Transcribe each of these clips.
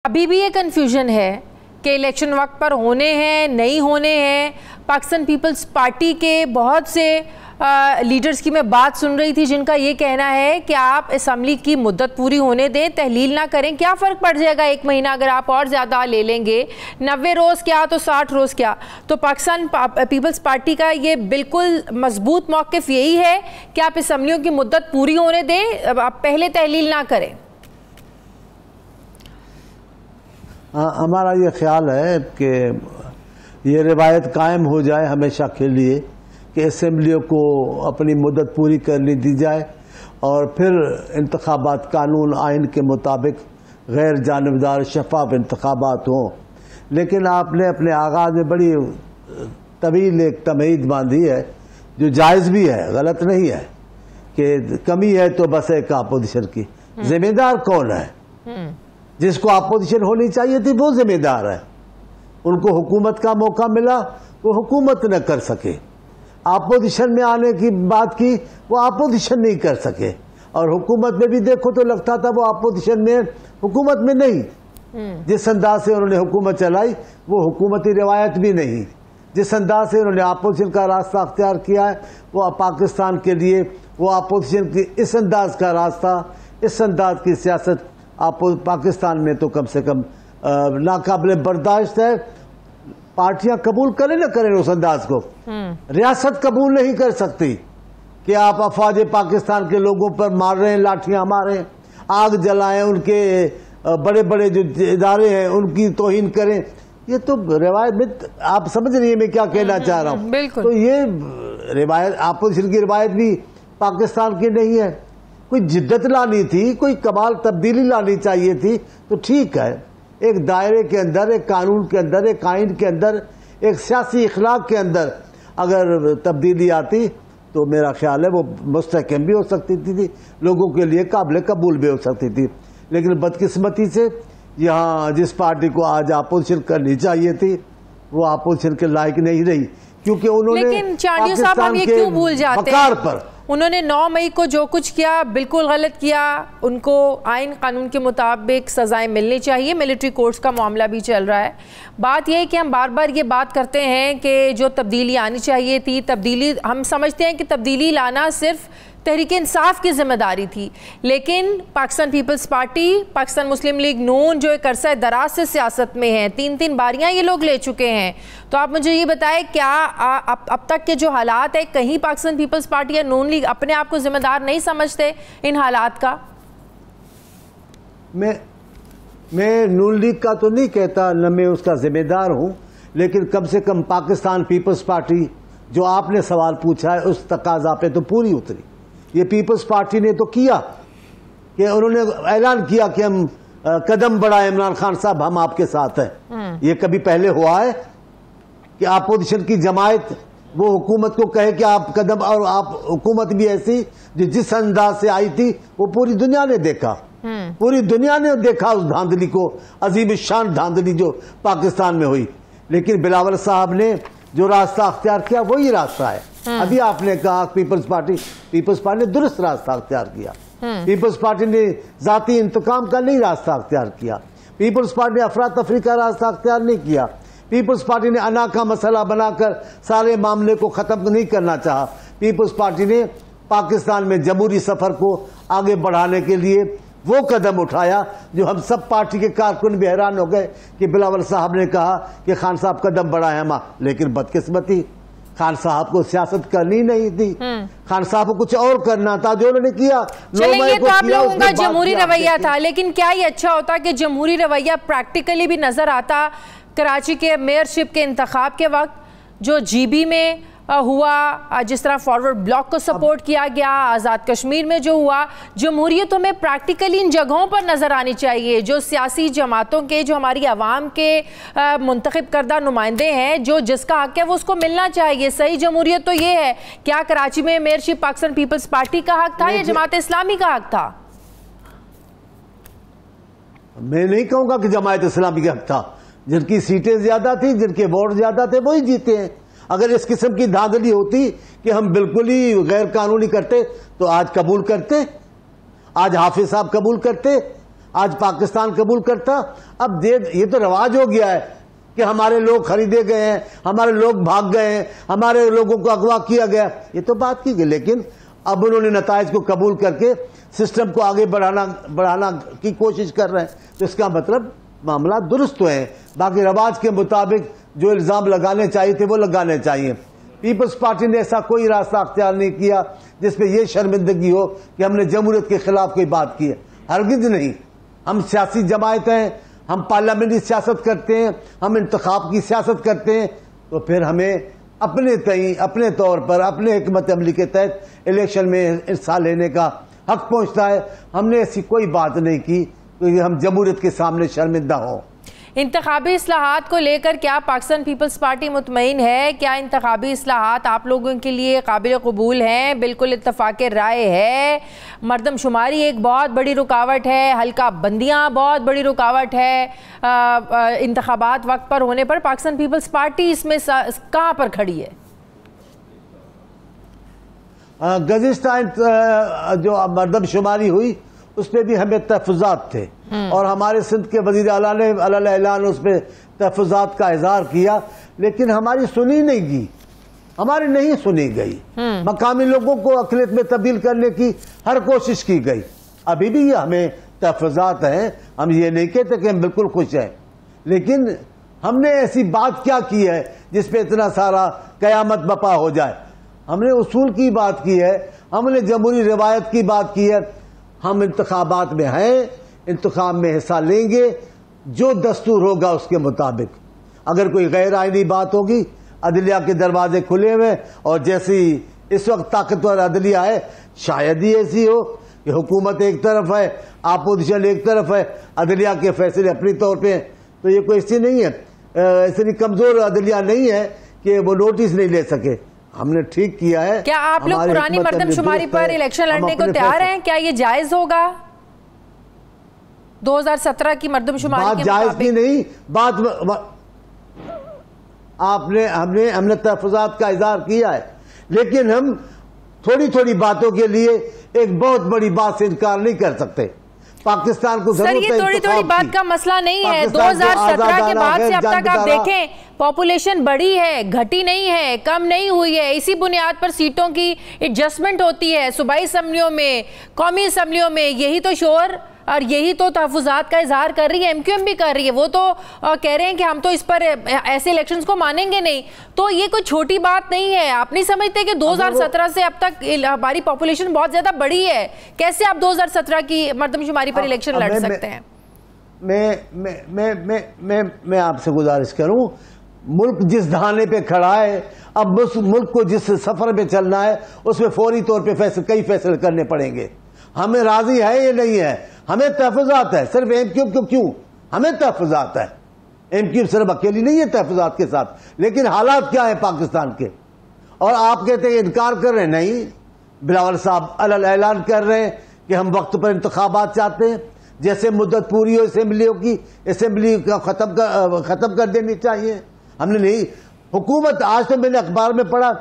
ابھی بھی یہ کنفیوژن ہے کہ الیکشن وقت پر ہونے ہیں نہیں ہونے ہیں. پاکستان پیپلز پارٹی کے بہت سے لیڈرز کی میں بات سن رہی تھی جن کا یہ کہنا ہے کہ آپ اسمبلی کی مدت پوری ہونے دیں, تحلیل نہ کریں. کیا فرق پڑ جائے گا ایک مہینہ اگر آپ اور زیادہ لے لیں گے؟ 90 روز کیا تو 60 روز کیا. تو پاکستان پیپلز پارٹی کا یہ بالکل مضبوط موقف یہی ہے کہ آپ اسمبلیوں کی مدت پوری ہونے دیں, آپ پہلے تحلیل نہ کریں. ہمارا یہ خیال ہے کہ یہ روایت قائم ہو جائے ہمیشہ کے لیے کہ اسمبلیوں کو اپنی مدت پوری کرنے دی جائے اور پھر انتخابات قانون آئین کے مطابق غیر جانبدار شفاف انتخابات ہوں. لیکن آپ نے اپنے آغاز میں بڑی طویل ایک تمہید باندھی ہے جو جائز بھی ہے, غلط نہیں ہے, کہ کمی ہے تو بس ایک اپوزیشن کی. ذمہ دار کون ہے؟ جس کو اپوزیشن ہونی چاہیے تھی وہ ذمہ دار ہے. ان کو حکومت کا موقع ملا, وہ حکومت نہ کر سکے. اپوزیشن میں آنے کی بات کی, وہ اپوزیشن نہیں کر سکے. اور حکومت میں بھی دیکھو تو لگتا تھا وہ اپوزیشن میں حکومت میں نہیں. جس انداز سے انہوں نے حکومت چلائی وہ حکومتی روایت بھی نہیں. جس انداز سے انہوں نے اپوزیشن کا راستہ اختیار کیا ہے وہ پاکستان کے لیے وہ اپوزیشن کی اس انداز کا راستہ, اس انداز کی سیاست پاکستان میں تو کم سے کم ناقابل برداشت ہے. پارٹیاں قبول کریں نہ کریں اس انداز کو, ریاست قبول نہیں کر سکتی کہ آپ افواج پاکستان کے لوگوں پر مار رہے ہیں, لاٹھیاں ماریں, آگ جلائیں, ان کے بڑے بڑے جو ادارے ہیں ان کی توہین کریں. یہ تو روایت, آپ سمجھ رہی ہیں میں کیا کہنا چاہ رہا ہوں. تو یہ روایت اپوزیشن کی روایت بھی پاکستان کی نہیں ہے. کوئی جدت لانی تھی, کوئی کمال تبدیلی لانی چاہیے تھی تو ٹھیک ہے. ایک دائرے کے اندر, ایک قانون کے اندر, ایک آئین کے اندر, ایک سیاسی اخلاق کے اندر اگر تبدیلی آتی تو میرا خیال ہے وہ مستحکم بھی ہو سکتی تھی, لوگوں کے لیے قابل قبول بھی ہو سکتی تھی. لیکن بدقسمتی سے یہاں جس پارٹی کو آج اپوزیشن کرنی چاہیے تھی وہ اپوزیشن کے لائق نہیں رہی, کیونکہ انہوں نے پاکستان کے وقار پر انہوں نے 9 مئی کو جو کچھ کیا بالکل غلط کیا. ان کو آئین قانون کے مطابق سزائیں ملنی چاہیے. ملٹری کورٹس کا معاملہ بھی چل رہا ہے. بات یہ ہے کہ ہم بار بار یہ بات کرتے ہیں کہ جو تبدیلی آنی چاہیے تھی, تبدیلی ہم سمجھتے ہیں کہ تبدیلی لانا صرف تحریک انصاف کی ذمہ داری تھی, لیکن پاکستان پیپلز پارٹی, پاکستان مسلم لیگ نون جو ایک عرصہ دراز سے سیاست میں ہیں, 3 باریاں یہ لوگ لے چکے ہیں. تو آپ مجھے یہ بتائیں کیا اب تک کے جو حالات ہیں کہیں پاکستان پیپلز پارٹی یا نون لیگ اپنے آپ کو ذمہ دار نہیں سمجھتے ان حالات کا؟ میں نون لیگ کا تو نہیں کہتا, نہ میں اس کا ذمہ دار ہوں, لیکن کم سے کم پاکستان پیپلز پارٹی جو آپ نے سوال پوچھا ہے اس تقاضا پہ تو پوری اتری. یہ پیپلز پارٹی نے تو کیا کہ انہوں نے اعلان کیا کہ ہم قدم بڑھائیں عمران خان صاحب, ہم آپ کے ساتھ ہیں. یہ کبھی پہلے ہوا ہے کہ اپوزیشن کی جماعت وہ حکومت کو کہے کہ آپ قدم, اور آپ حکومت بھی ایسی جو جس انداز سے آئی تھی وہ پوری دنیا نے دیکھا, پوری دنیا نے دیکھا اس دھاندلی کو, عظیم الشان دھاندلی جو پاکستان میں ہوئی. لیکن بلاول صاحب نے جو راستہ اختیار کیا وہی راستہ ہے. ابھی آپ نے کہا پیپلز پارٹی نے درست راستہ اختیار کیا. پیپلز پارٹی نے ذاتی انتقام کا نہیں راستہ اختیار کیا. پیپلز پارٹی نے افراتفری کا راستہ اختیار نہیں کیا. پیپلز پارٹی نے انا کا مسئلہ بنا کر سارے معاملے کو ختم نہیں کرنا چاہا. پیپلز پارٹی نے پاکستان میں جمہوری سفر کو آگے بڑھانے کے لیے وہ قدم اٹھایا جو ہم سب پارٹی کے کارکن بھی حیران ہو گئے کہ بلاول صاحب نے کہا کہ خان صاحب قدم بڑھائیں ہم. لیکن بدقسمتی خان صاحب کو سیاست کرنی نہیں تھی, خان صاحب کو کچھ اور کرنا تھا جو انہوں نے کیا. چلیں یہ تو آپ لوگوں کا جمہوری رویہ تھا, لیکن کیا یہ اچھا ہوتا کہ جمہوری رویہ پریکٹیکلی بھی نظر آتا؟ کراچی کے میئرشپ کے انتخاب کے وقت جو جی بی میں ہوا, جس طرح فارورڈ بلاک کو سپورٹ کیا گیا, آزاد کشمیر میں جو ہوا, جمہوریت ہمیں پریکٹیکلی ان جگہوں پر نظر آنی چاہیے. جو سیاسی جماعتوں کے, جو ہماری عوام کے منتخب کردہ نمائندے ہیں, جو جس کا حق ہے وہ اس کو ملنا چاہیے. صحیح جمہوریت تو یہ ہے. کیا کراچی میں میئرشپ پاکستان پیپلز پارٹی کا حق تھا یا جماعت اسلامی کا حق تھا؟ میں نہیں کہوں گا کہ جماعت اسلامی کا حق تھا. جن کی سیٹیں زیادہ تھیں, جن کے ووٹ زیادہ تھے وہی جیتے ہیں. اگر اس قسم کی دھاندلی ہوتی کہ ہم بالکل ہی غیر قانونی کرتے تو آج قبول کرتے, آج حافظ صاحب قبول کرتے, آج پاکستان قبول کرتا؟ اب یہ تو رواج ہو گیا ہے کہ ہمارے لوگ خریدے گئے ہیں، ہمارے لوگ بھاگ گئے ہیں، ہمارے لوگوں کو اغوا کیا گیا، یہ تو بات کی گئی، لیکن اب انہوں نے نتائج کو قبول کر کے سسٹم کو آگے بڑھانا کی کوشش کر رہے ہیں، تو اس کا مطلب معاملات درست ہوئے ہیں۔ باقی رواج کے مطابق جو الزام لگانے چاہیے تھے وہ لگانے چاہیے۔ پیپلز پارٹی نے ایسا کوئی راستہ اختیار نہیں کیا جس پہ یہ شرمندگی ہو کہ ہم نے جمہوریت کے خلاف کوئی بات کی ہے، ہرگز نہیں۔ ہم سیاسی جماعت ہیں، ہم پارلیمنٹری سیاست کرتے ہیں، ہم انتخاب کی سیاست کرتے ہیں، تو پھر ہمیں اپنے طور پر اپنے حکمت عملی کے تحت الیکشن میں حصہ لینے کا حق پہنچتا ہے۔ ہم نے ایسی کوئی بات نہیں کی کہ ہم جمہوریت کے سامنے شرمندہ ہوں۔ انتخابی اصلاحات کو لے کر کیا پاکستان پیپلز پارٹی مطمئن ہے؟ کیا انتخابی اصلاحات آپ لوگوں کے لیے قابل قبول ہیں؟ بالکل اتفاق رائے ہے، مردم شماری ایک بہت بڑی رکاوٹ ہے، حلقہ بندیاں بہت بڑی رکاوٹ ہے، انتخابات وقت پر ہونے پر پاکستان پیپلز پارٹی اس میں کہاں پر کھڑی ہے؟ گزشتہ جو مردم شماری ہوئی اس پہ بھی ہمیں تحفظات تھے، اور ہمارے سندھ کے وزیر اعلیٰ نے علی اعلان اس پہ تحفظات کا اظہار کیا، لیکن ہماری سنی نہیں گئی، ہماری نہیں سنی گئی۔ مقامی لوگوں کو اقلیت میں تبدیل کرنے کی ہر کوشش کی گئی۔ ابھی بھی ہمیں تحفظات ہیں، ہم یہ نہیں کہتے کہ ہم بالکل خوش ہیں، لیکن ہم نے ایسی بات کیا کی ہے جس پہ اتنا سارا قیامت بپا ہو جائے؟ ہم نے اصول کی بات کی ہے، ہم نے جمہوری روایت کی بات کی ہے۔ ہم انتخابات میں ہیں، انتخاب میں حصہ لیں گے، جو دستور ہوگا اس کے مطابق۔ اگر کوئی غیر آئینی بات ہوگی، عدلیہ کے دروازے کھلے ہوئے، اور جیسی اس وقت طاقتور عدلیہ ہے، شاید ہی ایسی ہو کہ حکومت ایک طرف ہے، اپوزیشن ایک طرف ہے، عدلیہ کے فیصلے اپنی طور پہ ہیں، تو یہ کوئی ایسی نہیں ہے، اتنی کمزور عدلیہ نہیں ہے کہ وہ نوٹس نہیں لے سکے۔ ہم نے ٹھیک کیا ہے۔ کیا آپ لوگ پرانی مردم شماری پر الیکشن لڑنے کو تیار ہیں؟ کیا یہ جائز ہوگا 2017 کی مردم شماری کے مطابق؟ بات جائز کی نہیں، ہم نے تحفظات کا اظہار کیا ہے، لیکن ہم تھوڑی تھوڑی باتوں کے لیے ایک بہت بڑی بات سے انکار نہیں کر سکتے۔ پاکستان کو ضرورت ہے سر، یہ تھوڑی تھوڑی بات کا مسئلہ نہیں ہے۔ 2017 کے بعد سے اب تک آپ دیکھیں پاپولیشن بڑی ہے، گھٹی نہیں ہے، کم نہیں ہوئی ہے۔ اسی بنیاد پر سیٹوں کی ایڈجسٹمنٹ ہوتی ہے، صوبائی اسمبلیوں میں، قومی اسمبلیوں میں۔ یہی تو شور اور یہی تو تحفظات کا اظہار کر رہی ہے، ایم کیو ایم بھی کر رہی ہے۔ وہ تو کہہ رہے ہیں کہ ہم تو اس پر ایسے الیکشنز کو مانیں گے نہیں۔ تو یہ کوئی چھوٹی بات نہیں ہے۔ آپ نہیں سمجھتے کہ 2017 سے اب تک ہماری پاپولیشن بہت زیادہ بڑی ہے؟ کیسے آپ 2017 کی مردم شماری پر الیکشن لڑ سکتے ہیں؟ میں آپ سے گزارش کروں، ملک جس دھانے پہ کھڑا ہے، اب اس ملک کو جس سفر پہ چلنا ہے اس میں فوری طور پہ کئی فیصلے کرنے پڑیں گے۔ ہمیں راضی ہے یہ نہیں ہے، ہمیں تحفظات ہے، صرف ایم کیو کو کیوں، ہمیں تحفظات ہے۔ ایم کیو صرف اکیلی نہیں ہے تحفظات کے ساتھ، لیکن حالات کیا ہیں پاکستان کے؟ اور آپ کہتے ہیں انکار کر رہے ہیں، نہیں، بلاول صاحب علی اعلان کر رہے ہیں کہ ہم وقت پر انتخابات چاہتے ہیں، جیسے مدت پوری ہو اسمبلیوں کی، اسمبلی کا ختم کر دینی چاہیے۔ ہم نے نہیں، حکومت، آج تو میں نے اخبار میں پڑھا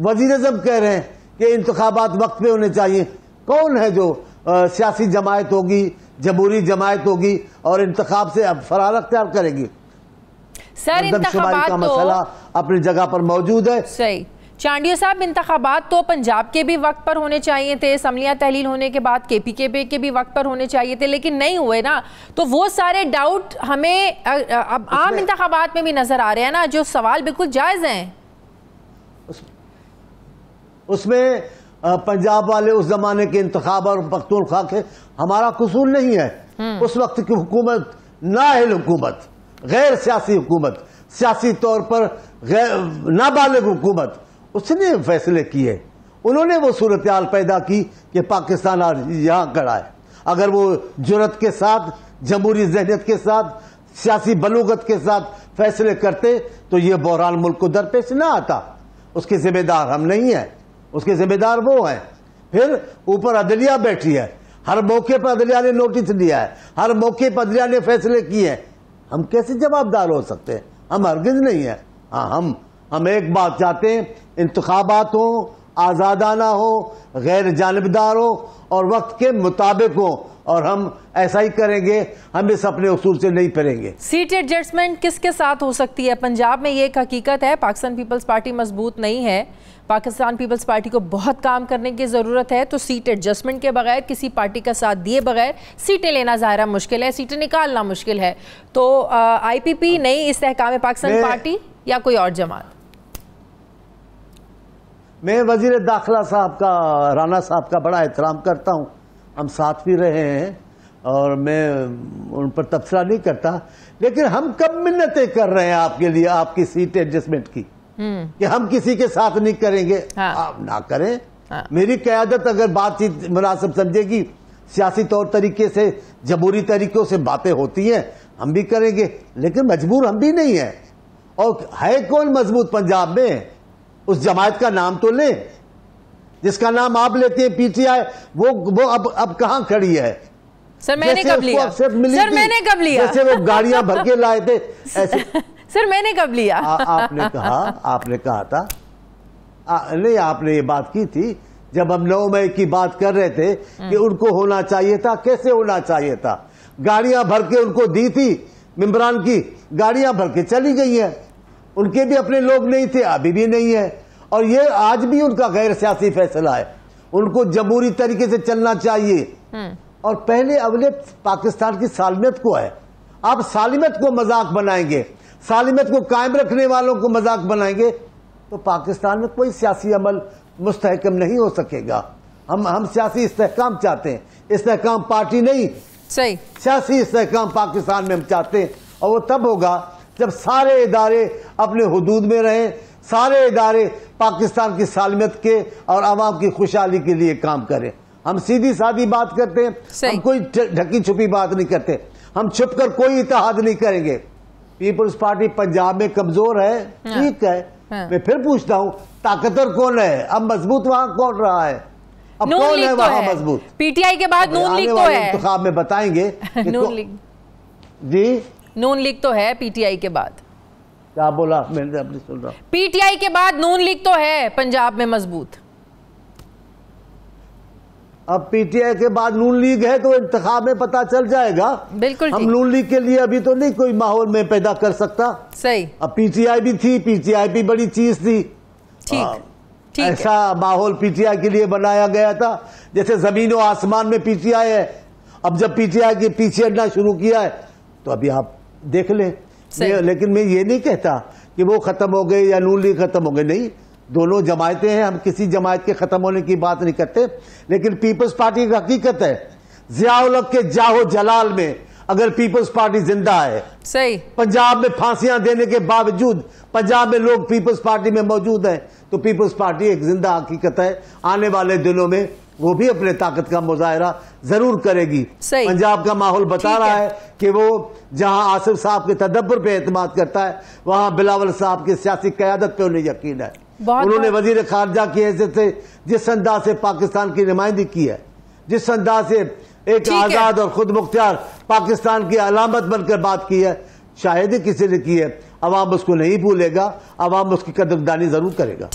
وزیر اعظم کہہ رہے ہیں کہ انتخابات وقت پہ ہونے چاہیے۔ کون ہے جو سیاسی جماعت ہوگی، جمہوری جماعت ہوگی اور انتخاب سے فرار اختیار کرے گی؟ سر، انتخابات کا مسئلہ اپنی جگہ پر موجود ہے۔ صحیح۔ چانڈیو صاحب، انتخابات تو پنجاب کے بھی وقت پر ہونے چاہیے تھے، اسمبلیاں تحلیل ہونے کے بعد KPKP کے بھی وقت پر ہونے چاہیے تھے، لیکن نہیں ہوئے نا۔ تو وہ سارے ڈاؤٹ ہمیں اب عام انتخابات میں بھی نظر آ رہے ہیں نا، جو سوال بالکل جائز ہیں۔ اس میں پنجاب والے اس زمانے کے انتخاب اور پختونخوا کے ہمارا قصور نہیں ہے۔ اس وقت کی حکومت نااہل حکومت، غیر سیاسی حکومت، سیاسی طور پر نابالغ حکومت، اس نے فیصلے کیے، انہوں نے وہ صورتحال پیدا کی کہ پاکستان آج یہاں کھڑا ہے۔ اگر وہ جرأت کے ساتھ، جمہوری ذہنیت کے ساتھ، سیاسی بلوغت کے ساتھ فیصلے کرتے تو یہ بحران ملک کو درپیش نہ آتا۔ اس کے ذمہ دار ہم نہیں ہیں، اس کے ذمہ دار وہ ہیں۔ پھر اوپر عدلیہ بیٹھی ہے، ہر موقع پر عدلیہ نے نوٹس دیا ہے، ہر موقع پر عدلیہ نے فیصلے کیے ہیں۔ ہم کیسے جواب دار ہو سکتے ہیں؟ ہم ہرگز نہیں ہیں۔ ہاں، ہم ایک بات چاہتے ہیں، انتخابات ہوں آزادانہ ہو، غیر جانبدار ہو اور وقت کے مطابق ہو، اور ہم ایسا ہی کریں گے، ہم اس اپنے اصول سے نہیں پھریں گے۔ سیٹ ایڈجسٹمنٹ کس کے ساتھ ہو سکتی ہے؟ پنجاب میں یہ ایک حقیقت ہے، پاکستان پیپلز پارٹی مضبوط نہیں ہے، پاکستان پیپلز پارٹی کو بہت کام کرنے کی ضرورت ہے، تو سیٹ ایڈجسٹمنٹ کے بغیر، کسی پارٹی کا ساتھ دیے بغیر سیٹیں لینا ظاہرہ مشکل ہے، سیٹیں نکالنا مشکل ہے۔ تو آئی پی پی نئی استحکام پاکستان پارٹی یا کوئی اور جماعت؟ میں وزیر داخلہ صاحب کا، رانا صاحب کا بڑا احترام کرتا ہوں، ہم ساتھ بھی رہے ہیں اور میں ان پر تبصرہ نہیں کرتا، لیکن ہم کب منتیں کر رہے ہیں آپ کے لیے، آپ کی سیٹ ایڈجسٹمنٹ کی، کہ ہم کسی کے ساتھ نہیں کریں گے؟ آپ نہ کریں۔ میری قیادت اگر بات چیت مناسب سمجھے گی، سیاسی طور طریقے سے، جمہوری طریقوں سے باتیں ہوتی ہیں، ہم بھی کریں گے، لیکن مجبور ہم بھی نہیں ہیں۔ اور ہے کون مضبوط پنجاب میں؟ اس جماعت کا نام تو لیں، جس کا نام آپ لیتے ہیں پی ٹی آئی، وہ اب کہاں کھڑی ہے؟ سر میں نے کب لیا؟ سر میں نے کب لیا؟ جیسے وہ گاڑیاں بھر کے لائے تھے ایسے۔ سر میں نے کب لیا؟ آپ نے کہا تھا، نہیں آپ نے یہ بات کی تھی جب ہم 9 مئی کی بات کر رہے تھے کہ ان کو ہونا چاہیے تھا، کیسے ہونا چاہیے تھا؟ گاڑیاں بھر کے ان کو دی تھی، ممبران کی گاڑیاں بھر کے چلی گئی ہیں، ان کے بھی اپنے لوگ نہیں تھے، ابھی بھی نہیں ہے، اور یہ آج بھی ان کا غیر سیاسی فیصلہ ہے، ان کو جمہوری طریقے سے چلنا چاہیے۔ اور پہلے اولت پاکستان کی سالمیت کو ہے، آپ سالمیت کو مذاق بنائیں گے، سالمیت کو قائم رکھنے والوں کو مذاق بنائیں گے، تو پاکستان میں کوئی سیاسی عمل مستحکم نہیں ہو سکے گا۔ ہم سیاسی استحکام چاہتے ہیں، استحکام پارٹی نہیں، صحیح سیاسی استحکام پاکستان میں ہم چاہتے ہیں، اور وہ تب ہوگا جب سارے ادارے اپنے حدود میں رہیں، سارے ادارے پاکستان کی سالمیت کے اور عوام کی خوشحالی کے لیے کام کریں۔ ہم سیدھی سادھی بات کرتے ہیں، ہم کوئی ڈھکی چھپی بات نہیں کرتے، ہم چھپ کر کوئی اتحاد نہیں کریں گے۔ پیپلز پارٹی پنجاب میں کمزور ہے، ٹھیک ہے، میں پھر پوچھتا ہوں طاقتور کون ہے؟ اب مضبوط وہاں کون رہا ہے؟ اب کون ہے وہاں مضبوط؟ پی ٹی آئی کے بعد نون لیگ تو ہے، انتخاب میں بتائیں گے۔ نون لیگ، جی نون لیگ تو ہے پی ٹی آئی کے بعد۔ کیا بولا؟ میں نے اپنی سن رہا ہوں۔ پی ٹی آئی کے بعد نون لیگ تو ہے پنجاب میں مضبوط۔ اب پی ٹی آئی کے بعد نون لیگ ہے تو انتخاب میں پتا چل جائے گا۔ بالکل ہم نون لیگ کے لیے ابھی تو نہیں کوئی ماحول میں پیدا کر سکتا۔ صحیح۔ اب پی ٹی آئی بھی تھی، پی ٹی آئی بھی بڑی چیز تھی، ایسا ماحول پی ٹی آئی کے لیے بنایا گیا تھا جیسے زمین و آسمان میں پی ٹی آئی ہے۔ اب جب پی ٹی آئی کے پیچھے ہٹنا شروع کیا ہے تو ابھی آپ دیکھ لیں۔ لیکن میں یہ نہیں کہتا کہ وہ ختم ہو گئے یا نون لیگ ختم ہو گئے، نہیں، دونوں جماعتیں ہیں، ہم کسی جماعت کے ختم ہونے کی بات نہیں کرتے، لیکن پیپلز پارٹی کی حقیقت ہے ضیاء الحق کے جاہ و جلال میں اگر پیپلز پارٹی زندہ ہے، صحیح، پنجاب میں پھانسیاں دینے کے باوجود پنجاب میں لوگ پیپلز پارٹی میں موجود ہیں، تو پیپلز پارٹی ایک زندہ حقیقت ہے۔ آنے والے دنوں میں وہ بھی اپنے طاقت کا مظاہرہ ضرور کرے گی۔ پنجاب کا ماحول بتا رہا ہے کہ وہ جہاں آصف صاحب کے تدبر پہ اعتماد کرتا ہے، وہاں بلاول صاحب کی سیاسی قیادت پہ انہیں یقین ہے۔ انہوں نے وزیر خارجہ کی حیثیت سے جس انداز سے پاکستان کی نمائندگی کی ہے، جس انداز سے ایک آزاد اور خود مختار پاکستان کی علامت بن کر بات کی ہے، شاید ہی کسی نے کی ہے، عوام اس کو نہیں بھولے گا، عوام اس کی قدردانی ضرور کرے گا۔